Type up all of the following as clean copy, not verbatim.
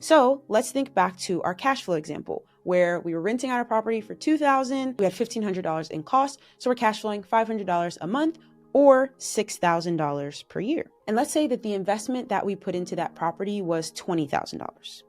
So let's think back to our cash flow example, where we were renting out a property for $2,000, we had $1,500 in cost, so we're cash flowing $500 a month or $6,000 per year. And let's say that the investment that we put into that property was $20,000.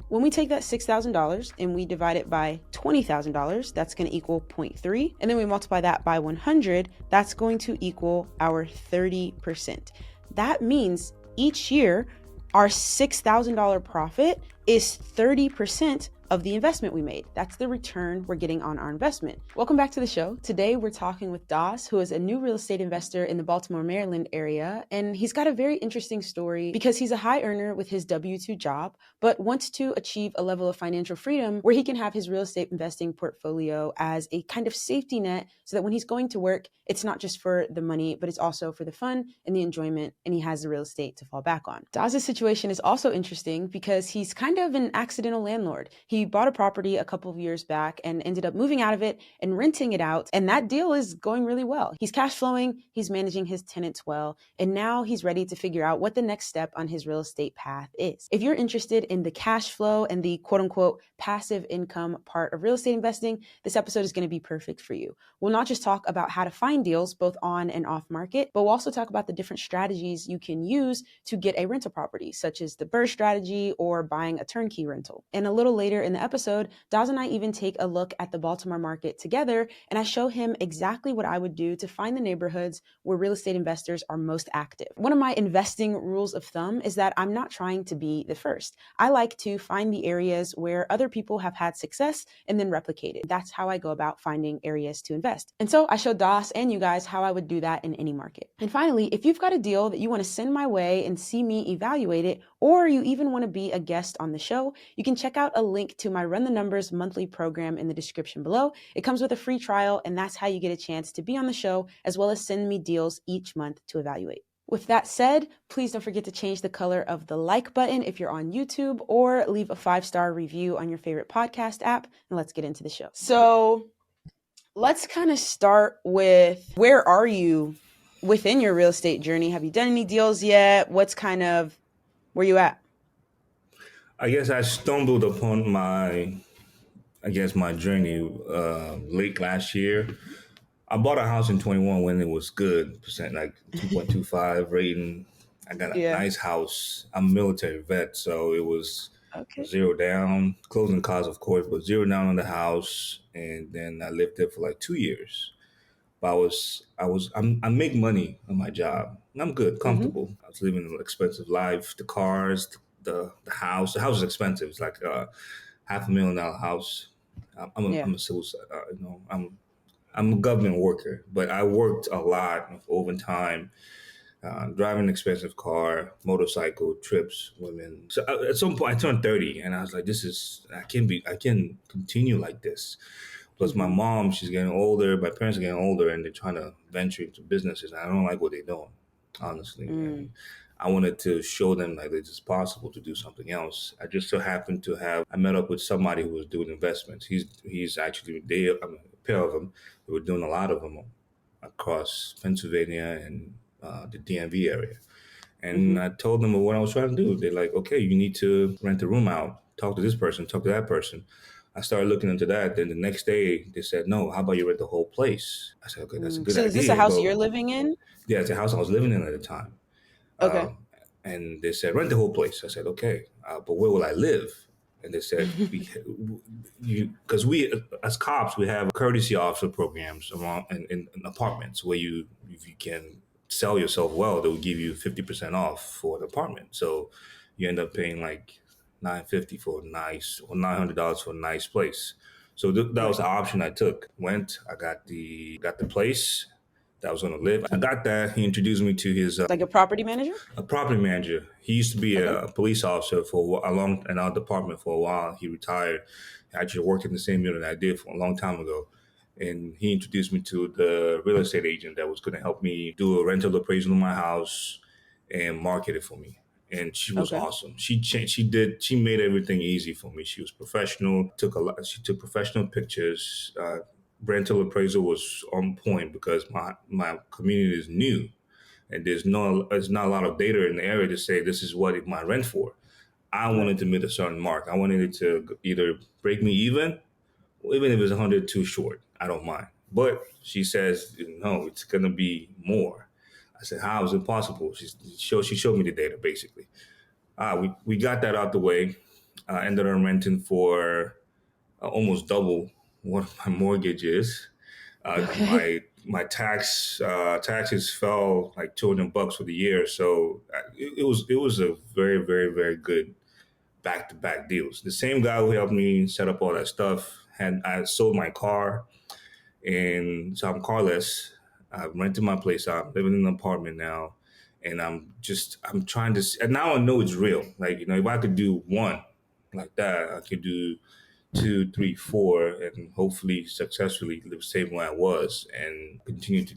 When we take that $6,000 and we divide it by $20,000, that's going to equal 0.3. And then we multiply that by 100, that's going to equal our 30%. That means each year, our $6,000 profit is 30% of the investment we made. That's the return we're getting on our investment. Welcome back to the show. Today, we're talking with Das, who is a new real estate investor in the Baltimore, Maryland area. And he's got a very interesting story because he's a high earner with his W-2 job, but wants to achieve a level of financial freedom where he can have his real estate investing portfolio as a kind of safety net so that when he's going to work, it's not just for the money, but it's also for the fun and the enjoyment, and he has the real estate to fall back on. Das's situation is also interesting because he's kind of an accidental landlord. He bought a property a couple of years back and ended up moving out of it and renting it out, and that deal is going really well. He's cash flowing, he's managing his tenants well, and now he's ready to figure out what the next step on his real estate path is. If you're interested in the cash flow and the quote-unquote passive income part of real estate investing, this episode is going to be perfect for you. We'll not just talk about how to find deals both on and off market, but we'll also talk about the different strategies you can use to get a rental property, such as the BRRRR strategy or buying a turnkey rental. And a little later in the episode, Daz and I even take a look at the Baltimore market together, and I show him exactly what I would do to find the neighborhoods where real estate investors are most active. One of my investing rules of thumb is that I'm not trying to be the first. I like to find the areas where other people have had success and then replicate it. That's how I go about finding areas to invest. And so I showed Das and you guys how I would do that in any market. And finally, if you've got a deal that you want to send my way and see me evaluate it, or you even want to be a guest on the show, you can check out a link to my Run the Numbers monthly program in the description below. It comes with a free trial, and that's how you get a chance to be on the show, as well as send me deals each month to evaluate. With that said, please don't forget to change the color of the like button if you're on YouTube, or leave a 5-star review on your favorite podcast app, and let's get into the show. So let's kind of start with, where are you within your real estate journey? Have you done any deals yet? Where you at? I guess I stumbled upon my journey late last year. I bought a house in 21 when it was good, percent like 2.25 rating. I got a nice house. I'm a military vet, so it was zero down, closing costs, of course, but zero down on the house. And then I lived there for like 2 years. But I make money on my job. I'm good, comfortable. I was living an expensive life. The cars, the house. The house is expensive. It's like a $500,000 house. I'm a civil, I'm a government worker, but I worked a lot of overtime, driving an expensive car, motorcycle trips, women. So at some point I turned 30 and I was like, I can't continue like this. Plus my mom, she's getting older, my parents are getting older, and they're trying to venture into businesses. I don't like what they're doing, honestly. And I wanted to show them like it's possible to do something else. I just so happened I met up with somebody who was doing investments. He's actually, a pair of them, they were doing a lot of them across Pennsylvania and the DMV area. And I told them what I was trying to do. They're like, okay, you need to rent a room out, talk to this person, talk to that person. I started looking into that. Then the next day they said, no, how about you rent the whole place? I said, okay, that's a good idea. So is this a house you're living in? Yeah, it's a house I was living in at the time. Okay. And they said, rent the whole place. I said, okay, but where will I live? And they said, because we, as cops, we have courtesy officer programs around in apartments where if you can sell yourself well, they will give you 50% off for an apartment. So you end up paying like $950 for a nice, or $900 for a nice place. So that was the option I took. I got the place that I was going to live. I got that. He introduced me to his like a property manager. A property manager. He used to be a police officer for in our department for a while. He retired. He actually worked in the same unit I did for a long time ago. And he introduced me to the real estate agent that was going to help me do a rental appraisal of my house and market it for me. And she was awesome. She made everything easy for me. She was professional. She took professional pictures. Rental appraisal was on point because my community is new, and there's not a lot of data in the area to say this is what it might rent for. I Right. wanted to meet a certain mark. I wanted it to either break me even, or even if it's 100 too short, I don't mind. But she says, no, it's going to be more. I said, how is it possible? She showed me the data, basically. We got that out the way. Ended up renting for almost double what my mortgage is. Okay. My taxes fell like $200 for the year, so it was a very very very good back to back deals. The same guy who helped me set up all that stuff had I sold my car, and so I'm carless. I've rented my place out. I'm living in an apartment now, and I'm trying to. And now I know it's real. Like if I could do one like that, I could do two, three, four, and hopefully successfully live the same way I was and continue to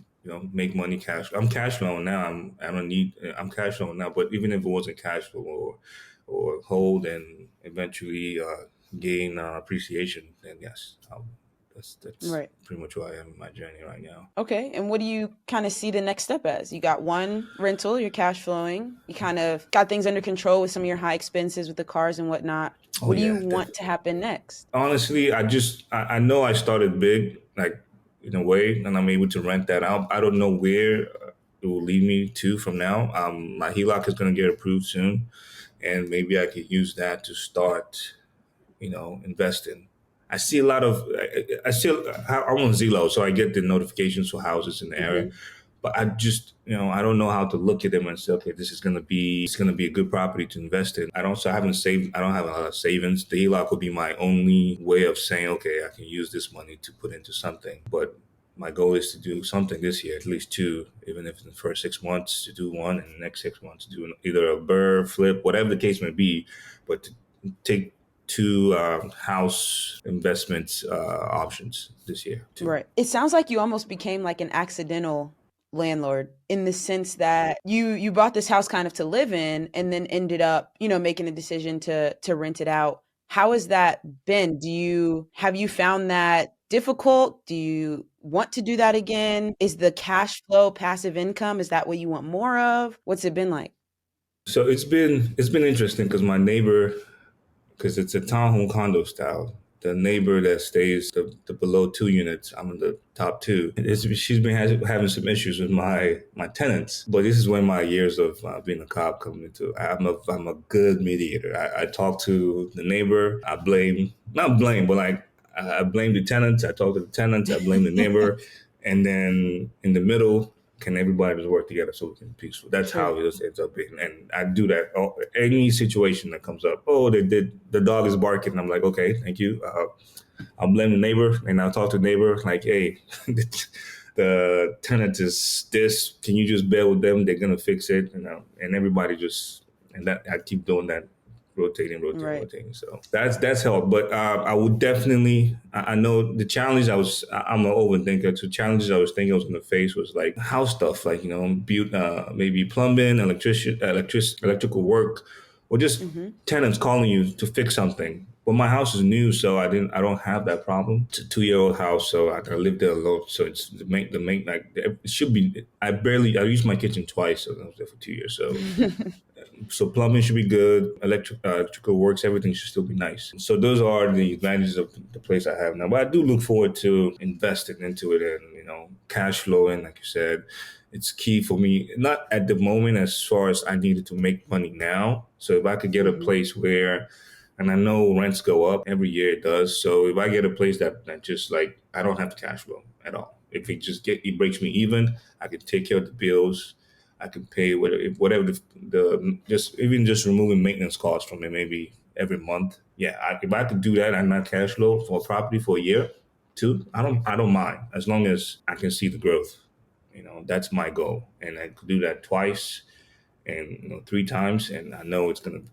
make money cash. I'm cash flowing now. I don't need. I'm cash flowing now. But even if it wasn't cash flow or hold and eventually gain appreciation, then yes, that's Right. pretty much where I am in my journey right now. Okay. And what do you kind of see the next step as? You got one rental, you're cash flowing. You kind of got things under control with some of your high expenses with the cars and whatnot. Oh What do you yeah, want to happen next? honestly, I know I started big, like in a way, and I'm able to rent that out. I don't know where it will lead me to from now. My HELOC is going to get approved soon, and maybe I could use that to start, investing. I see a lot of. I'm on Zillow, so I get the notifications for houses in the area. Hmm. But I just, I don't know how to look at them and say, okay, this is gonna be a good property to invest in. I haven't saved. I don't have a lot of savings. The HELOC will be my only way of saying, okay, I can use this money to put into something. But my goal is to do something this year, at least two, even if in the first 6 months to do one, and the next 6 months to do either a BRRRR, flip, whatever the case may be. But to take two house investment options this year too. Right. It sounds like you almost became like an accidental landlord in the sense that you bought this house kind of to live in and then ended up, making a decision to rent it out. How has that been? Have you found that difficult? Do you want to do that again? Is the cash flow passive income, is that what you want more of? What's it been like? So it's been interesting because my neighbor, because it's a townhome condo style. The neighbor that stays the below two units, I'm in the top two. She's been having some issues with my tenants, but this is when my years of being a cop come into. I'm a good mediator. I talk to the neighbor. I blame not blame, but like I blame the tenants. I talk to the tenants. I blame the neighbor, and then in the middle, can everybody just work together so we can be peaceful? That's how Sure. it just ends up being. And I do that. Any situation that comes up, the dog is barking. I'm like, okay, thank you. I'll blame the neighbor and I'll talk to the neighbor like, hey, the tenant is this. Can you just bear with them? They're going to fix it. And everybody just, and that I keep doing that rotating, rotating, Right. rotating. So that's helped. But I would definitely. I know the challenge. I'm an overthinker. So challenges I was thinking I was going to face was like house stuff, like maybe plumbing, electrical work, or just Mhm. tenants calling you to fix something. But my house is new, so I don't have that problem. It's a 2-year-old house, so I live there alone. So it's the main like it should be. I used my kitchen twice, so I was there for 2 years. So plumbing should be good. Electrical works, everything should still be nice. So those are the advantages of the place I have now. But I do look forward to investing into it and cash flowing, like you said. It's key for me. Not at the moment, as far as I needed to make money now. So if I could get a Mhm. place where, and I know rents go up every year, it does. So if I get a place that just like I don't have to cash flow at all. If it breaks me even, I can take care of the bills. I can pay whatever the just removing maintenance costs from it maybe every month. Yeah, if I could do that and not cash flow for a property for a year, too, I don't mind as long as I can see the growth. That's my goal, and I could do that twice and 3 times, and I know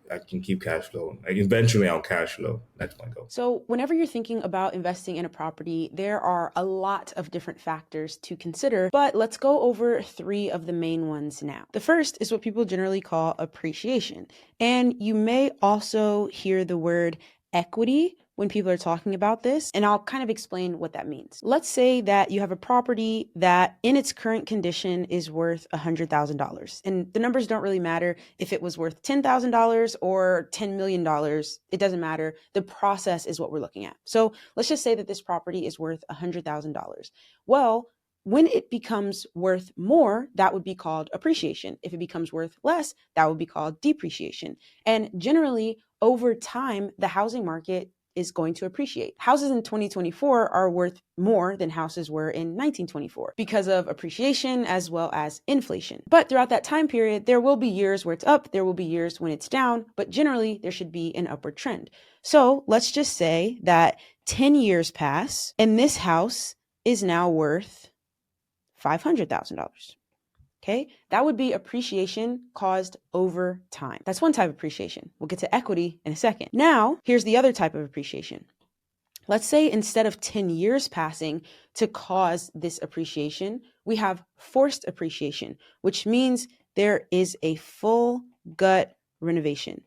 I can keep cash flow. Like, eventually, I'll cash flow. That's my goal. So, whenever you're thinking about investing in a property, there are a lot of different factors to consider, but let's go over three of the main ones now. The first is what people generally call appreciation, and you may also hear the word equity when people are talking about this, and I'll kind of explain what that means. Let's say that you have a property that in its current condition is worth $100,000. And the numbers don't really matter if it was worth $10,000 or $10 million. It doesn't matter. The process is what we're looking at. So let's just say that this property is worth $100,000. Well, when it becomes worth more, that would be called appreciation. If it becomes worth less, that would be called depreciation. And generally, over time, the housing market is going to appreciate. Houses in 2024 are worth more than houses were in 1924 because of appreciation as well as inflation. But throughout that time period, there will be years where it's up, there will be years when it's down, but generally there should be an upward trend. So let's just say that 10 years pass and this house is now worth $500,000. Okay, that would be appreciation caused over time. That's one type of appreciation. We'll get to equity in a second. Now, here's the other type of appreciation. Let's say instead of 10 years passing to cause this appreciation, we have forced appreciation, which means there is a full gut renovation.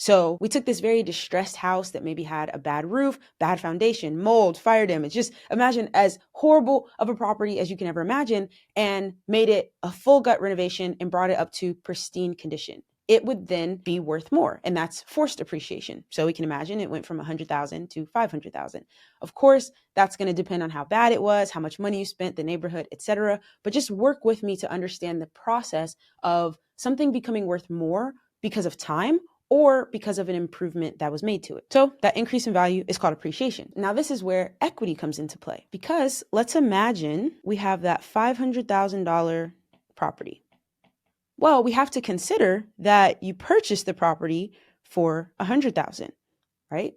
So we took this very distressed house that maybe had a bad roof, bad foundation, mold, fire damage, just imagine as horrible of a property as you can ever imagine, and made it a full gut renovation and brought it up to pristine condition. It would then be worth more, and that's forced appreciation. So we can imagine it went from 100,000 to 500,000. Of course, that's going to depend on how bad it was, how much money you spent, the neighborhood, etc. But just work with me to understand the process of something becoming worth more because of time or because of an improvement that was made to it. So that increase in value is called appreciation. Now this is where equity comes into play, because let's imagine we have that $500,000 property. Well, we have to consider that you purchased the property for $100,000, right?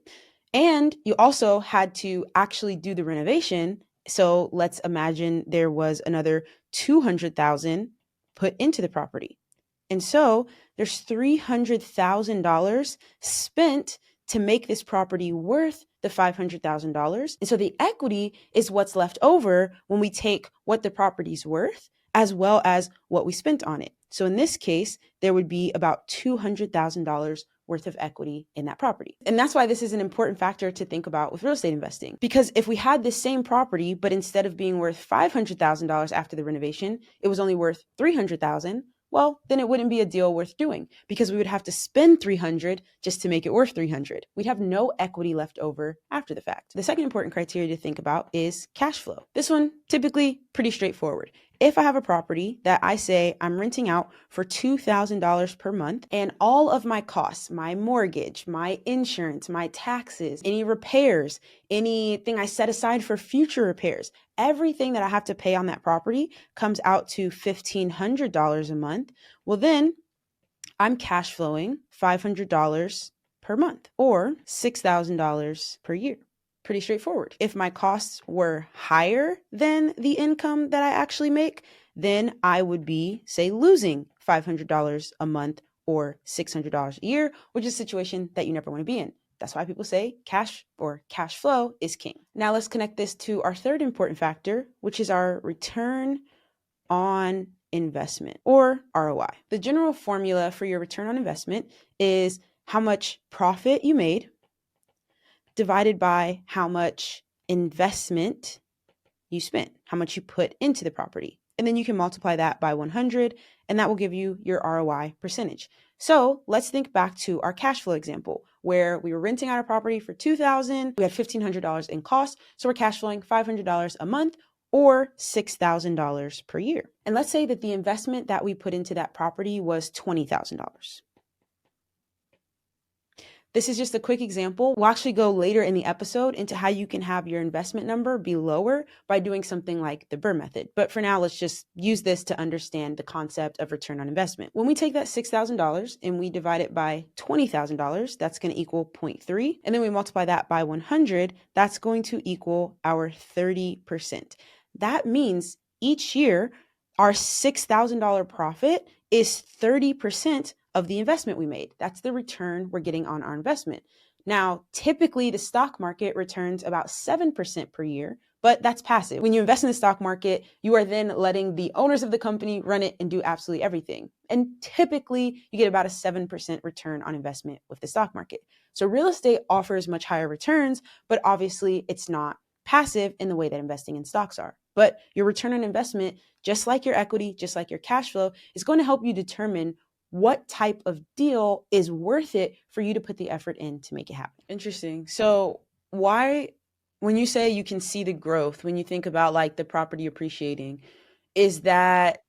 And you also had to actually do the renovation. So let's imagine there was another $200,000 put into the property. And so there's $300,000 spent to make this property worth the $500,000. And so the equity is what's left over when we take what the property's worth as well as what we spent on it. So in this case, there would be about $200,000 worth of equity in that property. And that's why this is an important factor to think about with real estate investing. Because if we had this same property, but instead of being worth $500,000 after the renovation, it was only worth $300,000, well, then it wouldn't be a deal worth doing because we would have to spend $300 just to make it worth $300. We'd have no equity left over after the fact. The second important criteria to think about is cash flow. This one, typically pretty straightforward. If I have a property that I say I'm renting out for $2,000 per month and all of my costs, my mortgage, my insurance, my taxes, any repairs, anything I set aside for future repairs, everything that I have to pay on that property comes out to $1,500 a month, well then I'm cash flowing $500 per month or $6,000 per year. Pretty straightforward. If my costs were higher than the income that I actually make, then I would be, say, losing $500 a month or $600 a year, which is a situation that you never want to be in. That's why people say cash or cash flow is king. Now let's connect this to our third important factor, which is our return on investment or ROI. The general formula for your return on investment is how much profit you made divided by how much investment you spent, how much you put into the property. And then you can multiply that by 100, and that will give you your ROI percentage. So let's think back to our cash flow example, where we were renting out a property for $2,000, we had $1,500 in cost, so we're cash flowing $500 a month or $6,000 per year. And let's say that the investment that we put into that property was $20,000. This is just a quick example. We'll actually go later in the episode into how you can have your investment number be lower by doing something like the BRRRR method. But for now, let's just use this to understand the concept of return on investment. When we take that $6,000 and we divide it by $20,000, that's going to equal 0.3. And then we multiply that by 100, that's going to equal our 30%. That means each year, our $6,000 profit is 30% of the investment we made. That's the return we're getting on our investment. Now, typically the stock market returns about 7% per year, but that's passive. When you invest in the stock market, you are then letting the owners of the company run it and do absolutely everything. And typically you get about a 7% return on investment with the stock market. So real estate offers much higher returns, but obviously it's not passive in the way that investing in stocks are. But your return on investment, just like your equity, just like your cash flow, is going to help you determine what type of deal is worth it for you to put the effort in to make it happen. Interesting. So why, when you say you can see the growth, when you think about like the property appreciating, is that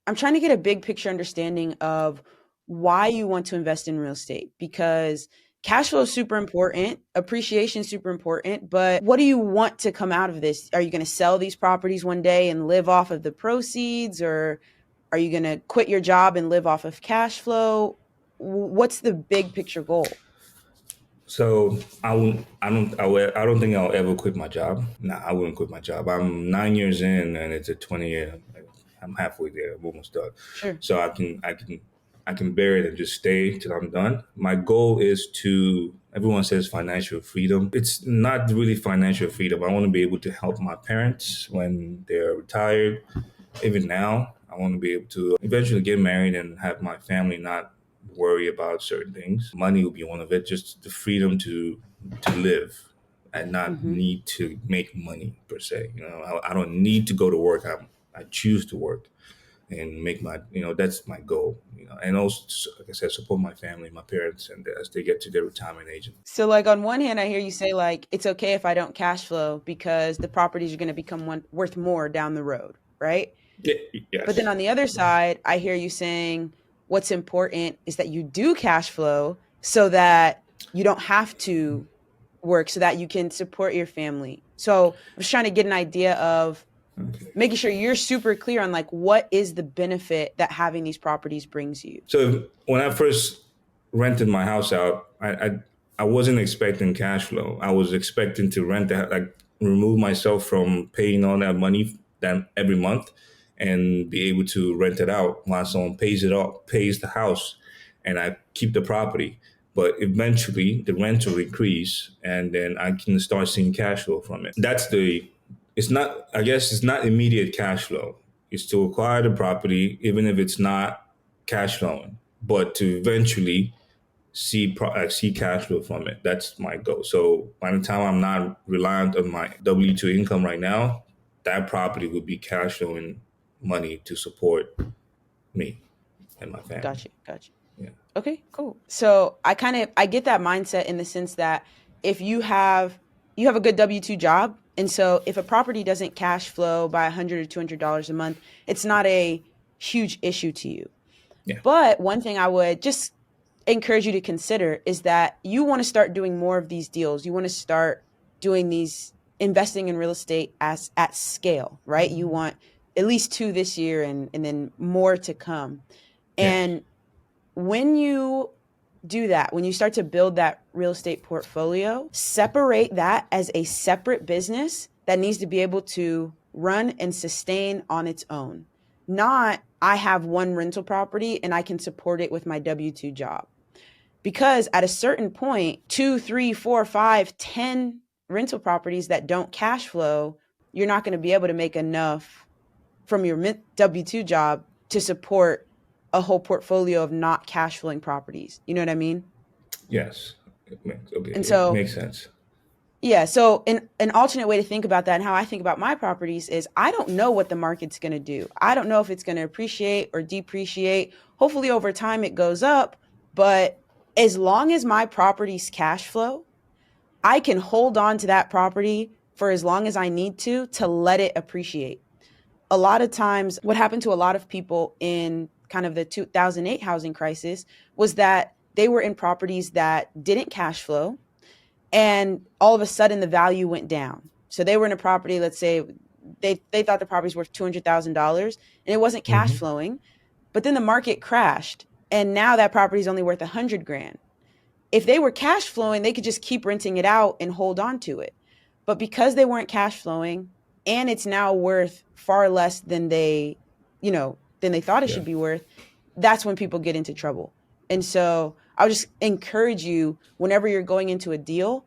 I'm trying to get a big picture understanding of why you want to invest in real estate, because cash flow is super important, appreciation is super important, but what do you want to come out of this? Are you going to sell these properties one day and live off of the proceeds, or are you going to quit your job and live off of cash flow? What's the big picture goal? So I don't think I'll ever quit my job. Nah, I wouldn't quit my job. I'm 9 years in, and it's a 20 year. I'm halfway there. I'm almost done. Sure. So I can bear it and just stay till I'm done. My goal is to. Everyone says financial freedom. It's not really financial freedom. I want to be able to help my parents when they're retired. Even now, I want to be able to eventually get married and have my family not worry about certain things. Money will be one of it. Just the freedom to live and not Mm-hmm. need to make money per se. I don't need to go to work. I choose to work and make my. That's my goal. And also, like I said, support my family, my parents, and as they get to their retirement age. So like on one hand, I hear you say like, it's okay if I don't cash flow because the properties are going to become worth more down the road, right? Yeah, But then yes. on the other side, I hear you saying what's important is that you do cash flow so that you don't have to work, so that you can support your family. So I'm just trying to get an idea of Okay. making sure you're super clear on like what is the benefit that having these properties brings you. So when I first rented my house out, I wasn't expecting cash flow. I was expecting to rent that, like remove myself from paying all that money that every month, and be able to rent it out while someone pays the house, and I keep the property. But eventually, the rent will increase, and then I can start seeing cash flow from it. It's not. I guess it's not immediate cash flow. It's to acquire the property, even if it's not cash flowing, but to eventually see cash flow from it. That's my goal. So by the time I'm not reliant on my W-2 income right now, that property would be cash flowing money to support me and my family. Gotcha. Yeah. Okay, cool. So I get that mindset in the sense that if you have a good W-2 job, and so if a property doesn't cash flow by $100 or $200 a month, it's not a huge issue to you. Yeah. But one thing I would just encourage you to consider is that you want to start doing more of these deals. You want to start doing these, investing in real estate as at scale, right? You want at least 2 this year and then more to come. Yes. And when you do that, when you start to build that real estate portfolio, separate that as a separate business that needs to be able to run and sustain on its own. Not, I have one rental property and I can support it with my W-2 job. Because at a certain point, 2, 3, 4, 5, 10 rental properties that don't cash flow, you're not going to be able to make enough from your W-2 job to support a whole portfolio of not cash flowing properties. You know what I mean? Yes. Okay. And It so, makes sense. yeah, so an alternate way to think about that and how I think about my properties is I don't know what the market's going to do. I don't know if it's going to appreciate or depreciate. Hopefully over time it goes up, but as long as my property's cash flow, I can hold on to that property for as long as I need to let it appreciate. A lot of times what happened to a lot of people in kind of the 2008 housing crisis was that they were in properties that didn't cash flow, and all of a sudden the value went down. So they were in a property, let's say they thought the property's worth $200,000 and it wasn't cash Hmm. flowing, but then the market crashed and now that property is only worth 100 grand. If they were cash flowing, they could just keep renting it out and hold on to it. But because they weren't cash flowing and it's now worth far less than than they thought it Yeah. should be worth, that's when people get into trouble. And so I would just encourage you, whenever you're going into a deal,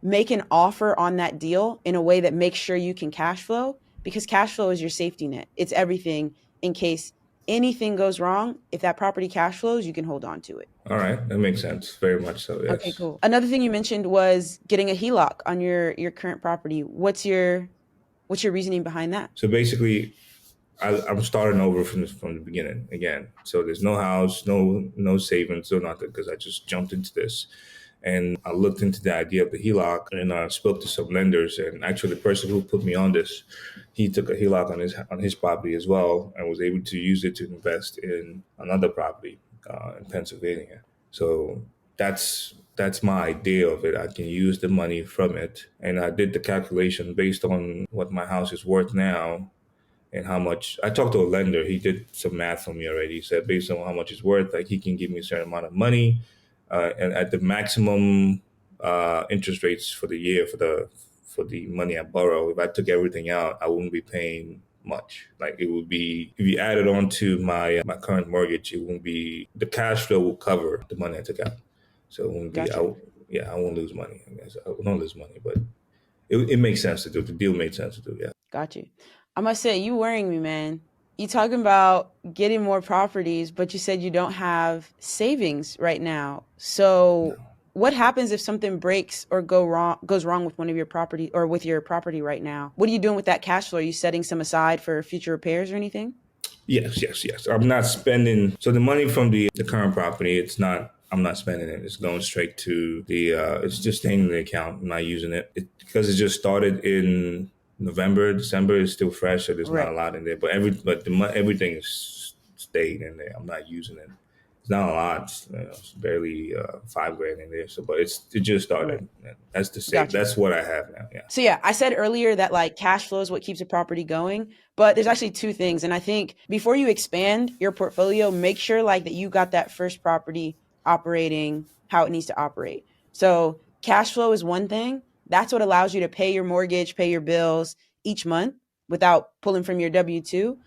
make an offer on that deal in a way that makes sure you can cash flow, because cash flow is your safety net. It's everything in case anything goes wrong, if that property cash flows, you can hold on to it. All right, that makes sense. Very much so. Okay, Yes. cool. Another thing you mentioned was getting a HELOC on your current property. What's your reasoning behind that? So basically, I'm starting over from the beginning again. So there's no house, no savings, no nothing, because I just jumped into this, and I looked into the idea of the HELOC, and I spoke to some lenders, and actually the person who put me on this, he took a HELOC on his property as well, and was able to use it to invest in another property in Pennsylvania. So that's my idea of it. I can use the money from it, and I did the calculation based on what my house is worth now and how much. I talked to a lender. He did some math for me already. He said based on how much it's worth, like he can give me a certain amount of money, and at the maximum interest rates for the year for the money I borrow. If I took everything out, I wouldn't be paying much. Like it would be if you add it on to my current mortgage, it won't be the cash flow will cover the money I took out. So it won't be. Gotcha. Yeah, I won't lose money. I guess I won't lose money, but it makes sense to do. The deal made sense to do. Yeah. Got you. I must say, you worrying me, man. You talking about getting more properties, but you said you don't have savings right now. No. So what happens if something breaks or goes wrong with one of your property or with your property right now? What are you doing with that cash flow? Are you setting some aside for future repairs or anything? Yes. I'm not spending. So the money from the current property, it's not. I'm not spending it. It's going straight to the. It's just staying in the account. I'm not using because it just started in November, December. It's still fresh, so there's not a Right. lot in there. But everything is stayed in there. I'm not using it. It's not a lot. It's barely $5,000 in there. So, but it just Right. started. That's the save. Got you. That's what I have now. Yeah. So yeah, I said earlier that like cash flow is what keeps a property going, but there's actually two things. And I think before you expand your portfolio, make sure like that you got that first property operating how it needs to operate. So cash flow is one thing. That's what allows you to pay your mortgage, pay your bills each month without pulling from your W-2.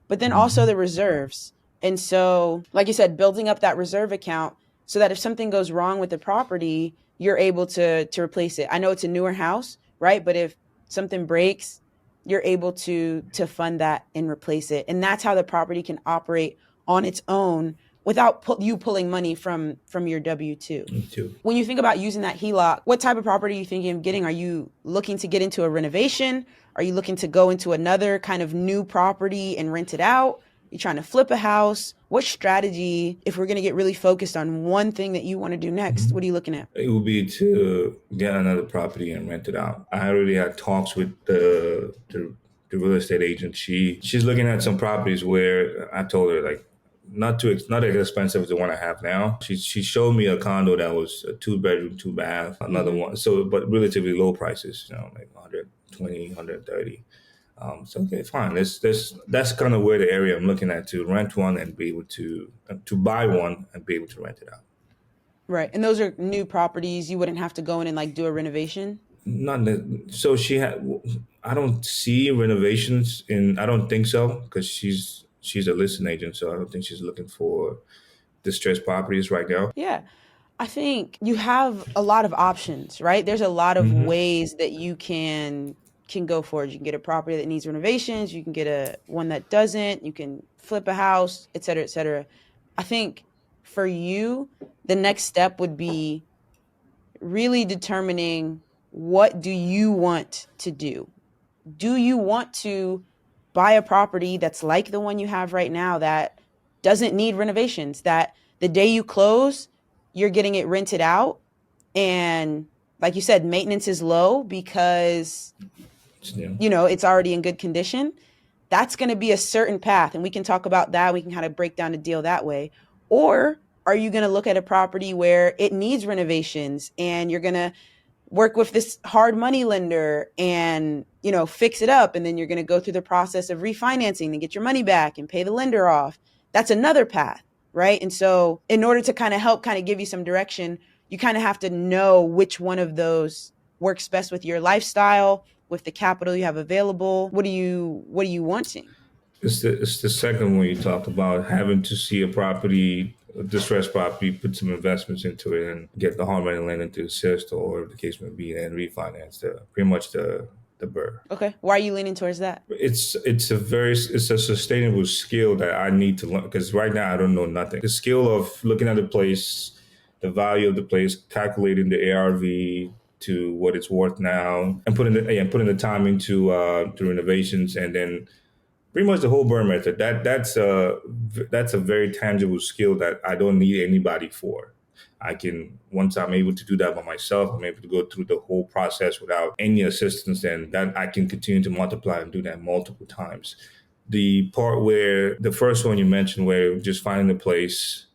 But then also Mhm. the reserves. And so, like you said, building up that reserve account so that if something goes wrong with the property, you're able to replace it. I know it's a newer house, right? But if something breaks, you're able to fund that and replace it. And that's how the property can operate on its own without you pulling money from your W-2. Me too. When you think about using that HELOC, what type of property are you thinking of getting? Are you looking to get into a renovation? Are you looking to go into another kind of new property and rent it out? You trying to flip a house? What strategy, if we're going to get really focused on one thing that you want to do next, what are you looking at? It would be to get another property and rent it out. I already had talks with the real estate agent. She's looking at some properties where I told her like not as expensive as the one I have now. She showed me a condo that was a 2 bedroom, 2 bath, another Mm-hmm. one. So but relatively low prices, like 120, 130. So okay, fine. That's kind of where the area I'm looking at to rent one and be able to buy one and be able to rent it out. Right. And those are new properties. You wouldn't have to go in and like do a renovation. Not that, so she had. I don't see renovations in. I don't think so because she's a listing agent, so I don't think she's looking for distressed properties right now. Yeah. I think you have a lot of options, right? There's a lot of Hmm. ways that you can go forward. You can get a property that needs renovations, you can get a one that doesn't, you can flip a house, et cetera, et cetera. I think for you, the next step would be really determining what do you want to do? Do you want to buy a property that's like the one you have right now that doesn't need renovations, that the day you close, you're getting it rented out and like you said, maintenance is low because Yeah. it's already in good condition? That's going to be a certain path. And we can talk about that. We can kind of break down a deal that way. Or are you going to look at a property where it needs renovations and you're going to work with this hard money lender and fix it up, and then you're going to go through the process of refinancing and get your money back and pay the lender off? That's another path, right? And so in order to kind of help kind of give you some direction, you kind of have to know which one of those works best with your lifestyle, with the capital you have available. What are you wanting? It's the second one you talked about having to see a property, a distressed property, put some investments into it, and get the hard money lender to assist, or the case may be, and refinance pretty much the the BRRRR. Okay. Why are you leaning towards that? It's a sustainable skill that I need to learn because right now I don't know nothing. The skill of looking at the place, the value of the place, calculating the ARV to what it's worth now, and putting the time into to renovations, and then pretty much the whole burn method. That's a very tangible skill that I don't need anybody for. I can, once I'm able to do that by myself, I'm able to go through the whole process without any assistance, and that I can continue to multiply and do that multiple times. The part where the first one you mentioned, where just finding the place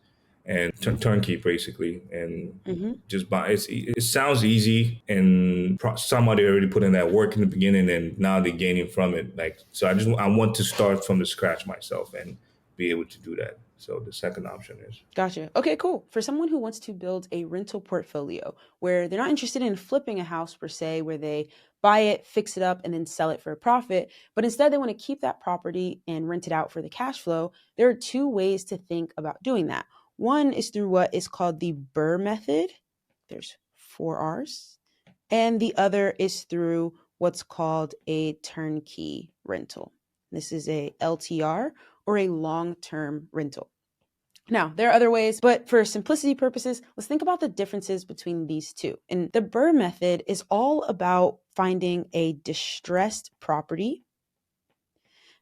and turnkey basically, and Mm-hmm. just buy. It sounds easy, and somebody already put in that work in the beginning, and now they're gaining from it. Like, so I want to start from the scratch myself and be able to do that. So the second option is. Gotcha. Okay, cool. For someone who wants to build a rental portfolio where they're not interested in flipping a house per se, where they buy it, fix it up, and then sell it for a profit, but instead they want to keep that property and rent it out for the cash flow, there are two ways to think about doing that. One is through what is called the BRRRR method. There's 4 R's. And the other is through what's called a turnkey rental. This is a LTR, or a long-term rental. Now, there are other ways, but for simplicity purposes, let's think about the differences between these two. And the BRRRR method is all about finding a distressed property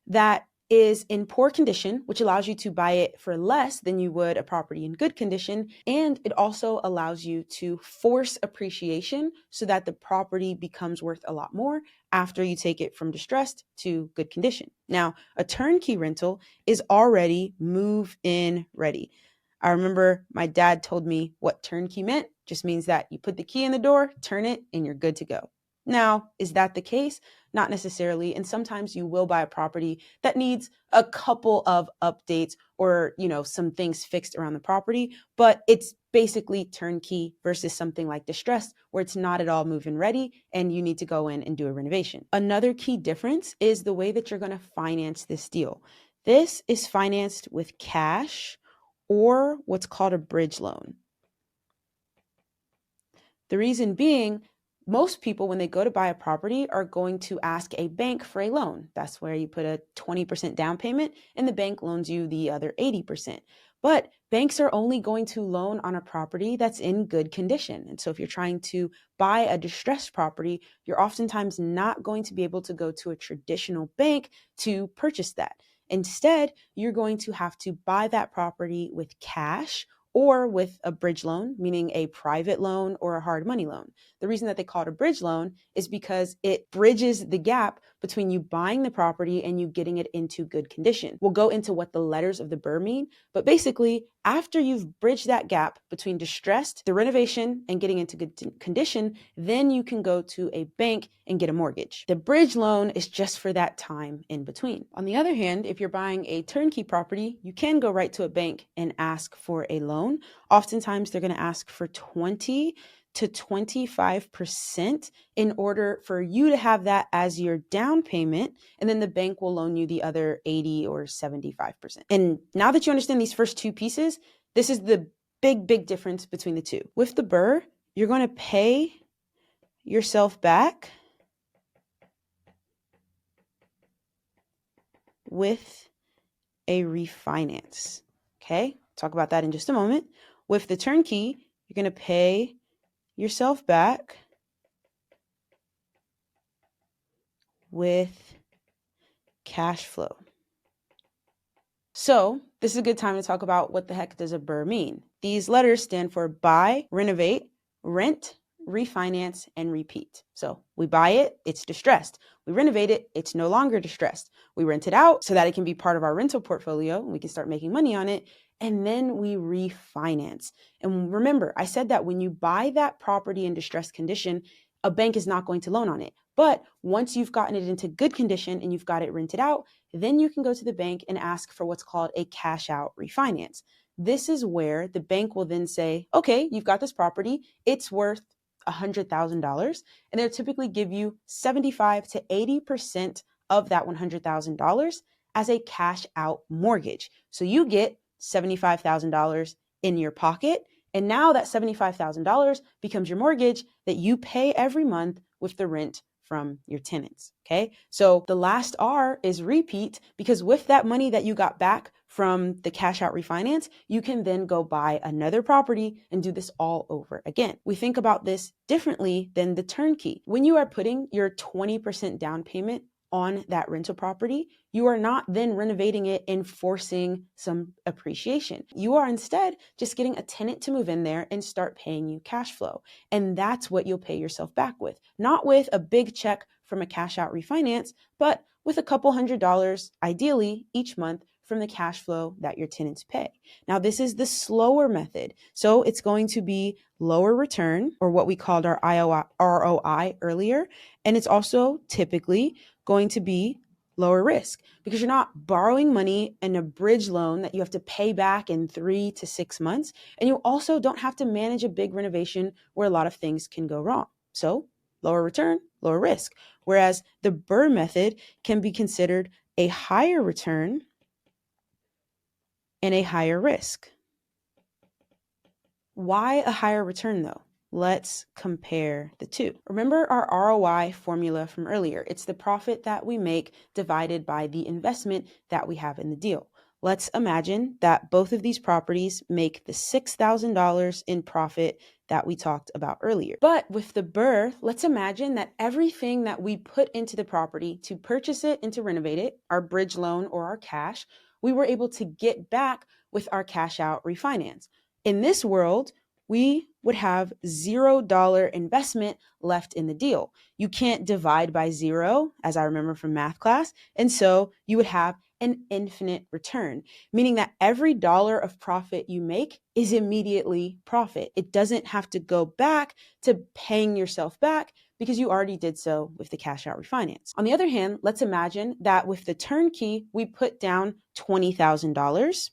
that is in poor condition, which allows you to buy it for less than you would a property in good condition. And it also allows you to force appreciation so that the property becomes worth a lot more after you take it from distressed to good condition. Now, a turnkey rental is already move-in ready. I remember my dad told me what turnkey meant. Just means that you put the key in the door, turn it, and you're good to go. Now, is that the case? Not necessarily. And sometimes you will buy a property that needs a couple of updates or, some things fixed around the property, but it's basically turnkey versus something like distressed, where it's not at all move-in ready and you need to go in and do a renovation. Another key difference is the way that you're going to finance this deal. This is financed with cash or what's called a bridge loan. The reason being, most people, when they go to buy a property, are going to ask a bank for a loan. That's where you put a 20% down payment and the bank loans you the other 80%. But banks are only going to loan on a property that's in good condition. And so if you're trying to buy a distressed property, you're oftentimes not going to be able to go to a traditional bank to purchase that. Instead, you're going to have to buy that property with cash or with a bridge loan, meaning a private loan or a hard money loan. The reason that they call it a bridge loan is because it bridges the gap between you buying the property and you getting it into good condition. We'll go into what the letters of the BRRRR mean, but basically, after you've bridged that gap between distressed, the renovation, and getting into good condition, then you can go to a bank and get a mortgage. The bridge loan is just for that time in between. On the other hand, if you're buying a turnkey property, you can go right to a bank and ask for a loan. Oftentimes, they're going to ask for 20 to 25% in order for you to have that as your down payment, and then the bank will loan you the other 80 or 75%. And now that you understand these first two pieces, this is the big difference between the two. With the BRRRR, you're going to pay yourself back with a refinance. Okay, talk about that in just a moment. With the turnkey, you're going to pay yourself back with cash flow. So this is a good time to talk about what the heck does a BRRRR mean. These letters stand for buy, renovate, rent, refinance, and repeat. So we buy it, it's distressed. We renovate it, it's no longer distressed. We rent it out so that it can be part of our rental portfolio and we can start making money on it. And then we refinance. And remember, I said that when you buy that property in distressed condition, a bank is not going to loan on it. But once you've gotten it into good condition and you've got it rented out, then you can go to the bank and ask for what's called a cash out refinance. This is where the bank will then say, okay, you've got this property, it's worth $100,000, and they'll typically give you 75 to 80% of that $100,000 as a cash out mortgage. So you get $75,000 in your pocket, and now that $75,000 becomes your mortgage that you pay every month with the rent from your tenants. Okay. So the last R is repeat, because with that money that you got back from the cash out refinance, you can then go buy another property and do this all over again. We think about this differently than the turnkey. When you are putting your 20% down payment on that rental property, you are not then renovating it and forcing some appreciation. You are instead just getting a tenant to move in there and start paying you cash flow. And that's what you'll pay yourself back with. Not with a big check from a cash out refinance, but with a couple $100, ideally each month, from the cash flow that your tenants pay. Now, this is the slower method. So it's going to be lower return, or what we called our ROI earlier. And it's also typically going to be lower risk, because you're not borrowing money in a bridge loan that you have to pay back in 3 to 6 months. And you also don't have to manage a big renovation where a lot of things can go wrong. So lower return, lower risk. Whereas the BRRRR method can be considered a higher return and a higher risk. Why a higher return though? Let's compare the two. Remember our ROI formula from earlier. It's the profit that we make divided by the investment that we have in the deal. Let's imagine that both of these properties make the $6,000 in profit that we talked about earlier. But with the BRRRR, let's imagine that everything that we put into the property to purchase it and to renovate it, our bridge loan or our cash, we were able to get back with our cash out refinance. In this world, we would have $0 investment left in the deal. You can't divide by zero, as I remember from math class. And so you would have an infinite return, meaning that every dollar of profit you make is immediately profit. It doesn't have to go back to paying yourself back, because you already did so with the cash out refinance. On the other hand, let's imagine that with the turnkey, we put down $20,000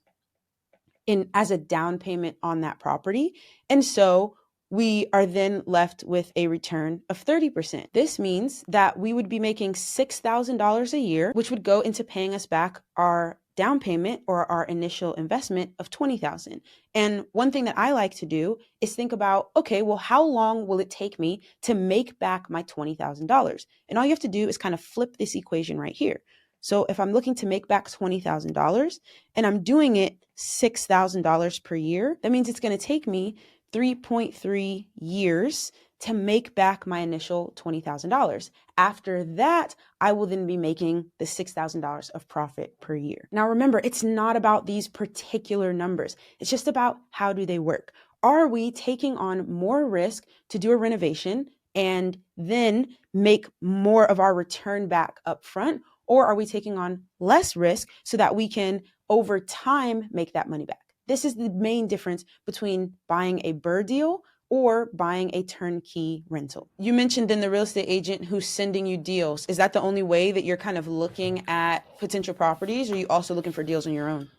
in as a down payment on that property. And so we are then left with a return of 30%. This means that we would be making $6,000 a year, which would go into paying us back our down payment or our initial investment of $20,000. And one thing that I like to do is think about, okay, well, how long will it take me to make back my $20,000? And all you have to do is kind of flip this equation right here. So if I'm looking to make back $20,000 and I'm doing it $6,000 per year, that means it's going to take me 3.3 years to make back my initial $20,000. After that, I will then be making the $6,000 of profit per year. Now, remember, it's not about these particular numbers. It's just about how do they work. Are we taking on more risk to do a renovation and then make more of our return back up front? Or are we taking on less risk so that we can, over time, make that money back? This is the main difference between buying a BRRRR deal or buying a turnkey rental. You mentioned then the real estate agent who's sending you deals. Is that the only way that you're kind of looking at potential properties, or are you also looking for deals on your own?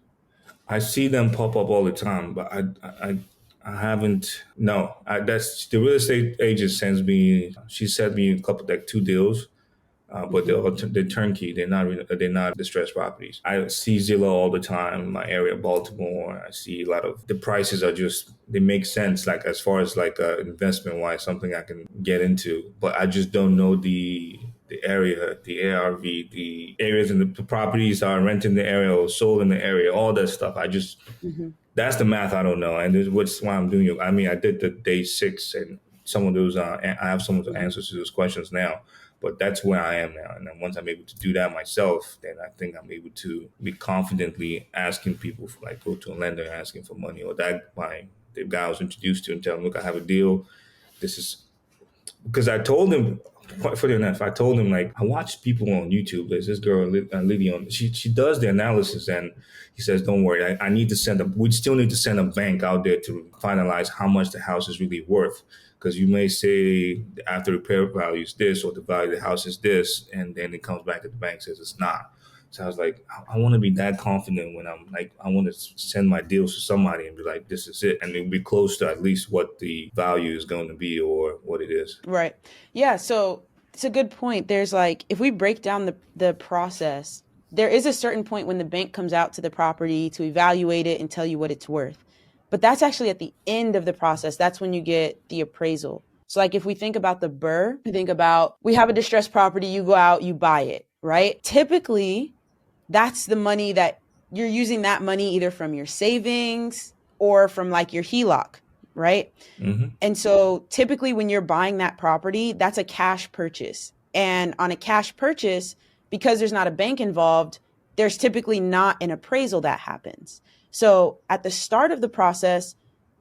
I see them pop up all the time, but I haven't. No, that's the real estate agent sends me. She sent me a couple, like 2 deals, but they're turnkey. They're not distressed properties. I see Zillow all the time in my area, Baltimore. I see a lot of the prices are just, they make sense. Like as far as like investment wise, something I can get into, but I just don't know the area, the ARV, the areas and the properties are renting the area or sold in the area, all that stuff. I just, that's the math I don't know. And this is what's why I'm doing it. I mean, I did the day 6 and some of those, I have some of the answers to those questions now, but that's where I am now. And then once I'm able to do that myself, then I think I'm able to be confidently asking people for, like, go to a lender asking for money, or that the guy I was introduced to and tell him, look, I have a deal. This is, because I told him, quite funny enough, I told him, like, I watch people on YouTube. There's this girl, Lili, on, she does the analysis, and he says, don't worry, I need to we still need to send a bank out there to finalize how much the house is really worth. Because you may say the after repair value is this, or the value of the house is this, and then it comes back to the bank says it's not. So I was like, I want to be that confident when I'm like, I want to send my deals to somebody and be like, this is it. And it'll be close to at least what the value is going to be or what it is. Right. Yeah. So it's a good point. There's like, if we break down the process, there is a certain point when the bank comes out to the property to evaluate it and tell you what it's worth. But that's actually at the end of the process. That's when you get the appraisal. So like if we think about the BRRRR, we think about, we have a distressed property, you go out, you buy it, right? Typically, that's the money that you're using, that money either from your savings or from like your HELOC, right? Mm-hmm. And so typically when you're buying that property, that's a cash purchase. And on a cash purchase, because there's not a bank involved, there's typically not an appraisal that happens. So at the start of the process,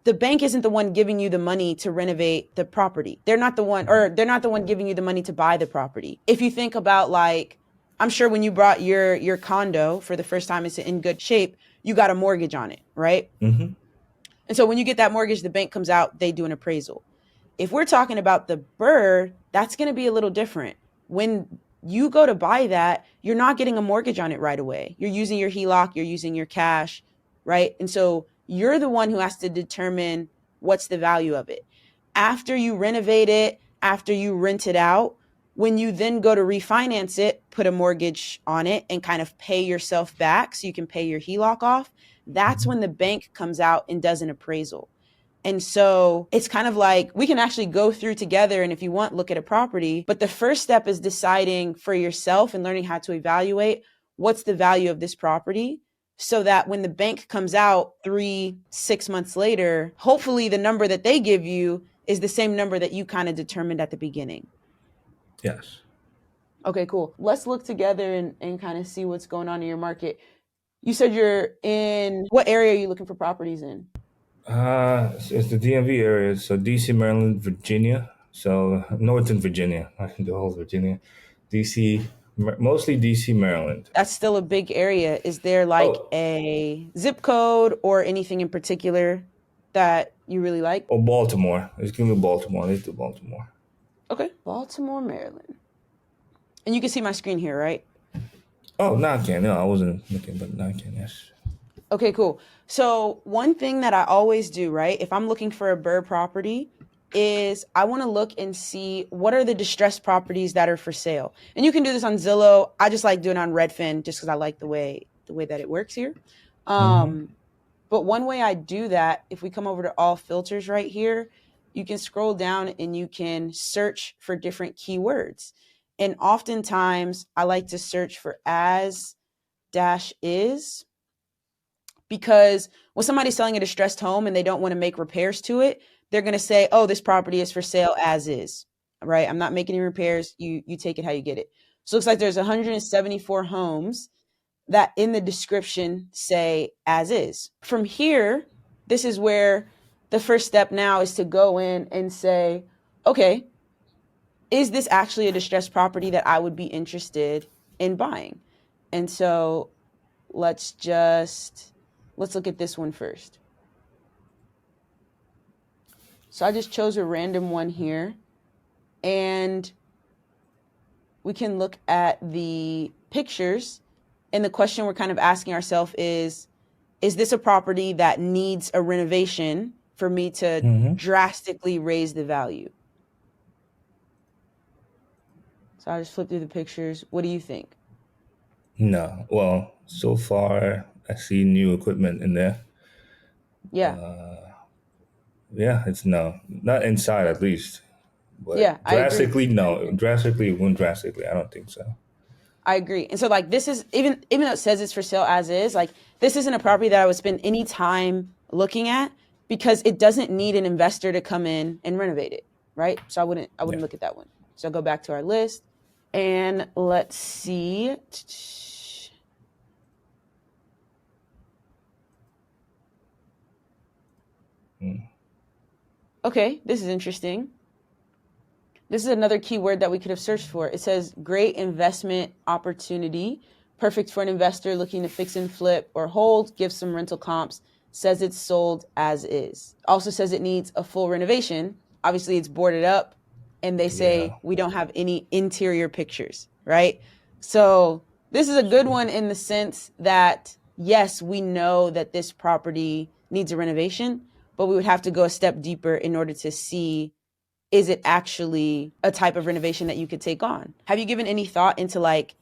the bank isn't the one giving you the money to renovate the property. They're not the one giving you the money to buy the property. If you think about like, I'm sure when you brought your condo for the first time, it's in good shape, you got a mortgage on it, right? Mm-hmm. And so when you get that mortgage, the bank comes out, they do an appraisal. If we're talking about the BRRRR, that's going to be a little different. When you go to buy that, you're not getting a mortgage on it right away. You're using your HELOC, you're using your cash, right? And so you're the one who has to determine what's the value of it. After you renovate it, after you rent it out, when you then go to refinance it, put a mortgage on it and kind of pay yourself back so you can pay your HELOC off, that's when the bank comes out and does an appraisal. And so it's kind of like we can actually go through together and if you want, look at a property. But the first step is deciding for yourself and learning how to evaluate what's the value of this property so that when the bank comes out 3-6 months later, hopefully the number that they give you is the same number that you kind of determined at the beginning. Yes. Okay, cool. Let's look together and kind of see what's going on in your market. You said you're in, what area are you looking for properties in? It's the DMV area, so DC, Maryland, Virginia. So Northern Virginia, the whole Virginia, DC, mostly DC, Maryland. That's still a big area. Is there like a zip code or anything in particular that you really like? Oh, Baltimore. It's gonna be Baltimore. Let's do Baltimore. Okay, Baltimore, Maryland. And you can see my screen here, right? Oh, now I can. No, I wasn't looking, but now I can. Yes. Okay, cool. So one thing that I always do, right, if I'm looking for a BRRRR property, is I want to look and see what are the distressed properties that are for sale. And you can do this on Zillow. I just like doing it on Redfin just because I like the way that it works here. But one way I do that, if we come over to all filters right here, you can scroll down and you can search for different keywords. And oftentimes I like to search for as dash is, because when somebody's selling a distressed home and they don't want to make repairs to it, they're going to say, oh, this property is for sale as is, right? I'm not making any repairs. You take it how you get it. So it looks like there's 174 homes that in the description say as is. From here, this is where the first step now is to go in and say, okay, is this actually a distressed property that I would be interested in buying? And so let's look at this one first. So I just chose a random one here and we can look at the pictures. And the question we're kind of asking ourselves is this a property that needs a renovation for me to drastically raise the value? So I'll just flip through the pictures. What do you think? No. Well, so far I see new equipment in there. Yeah. Yeah, it's no. Not inside at least. But Yeah, I agree. drastically, no. Drastically, it won't drastically. I don't think so. I agree. And so like this is, even though it says it's for sale as is, like this isn't a property that I would spend any time looking at because it doesn't need an investor to come in and renovate it, right? So I wouldn't look at that one. So I'll go back to our list and let's see. Okay, this is interesting. This is another keyword that we could have searched for. It says great investment opportunity, perfect for an investor looking to fix and flip or hold, give some rental comps, says it's sold as is. Also says it needs a full renovation. Obviously it's boarded up and they say we don't have any interior pictures, right? So this is a good one in the sense that yes, we know that this property needs a renovation, but we would have to go a step deeper in order to see, is it actually a type of renovation that you could take on? Have you given any thought into like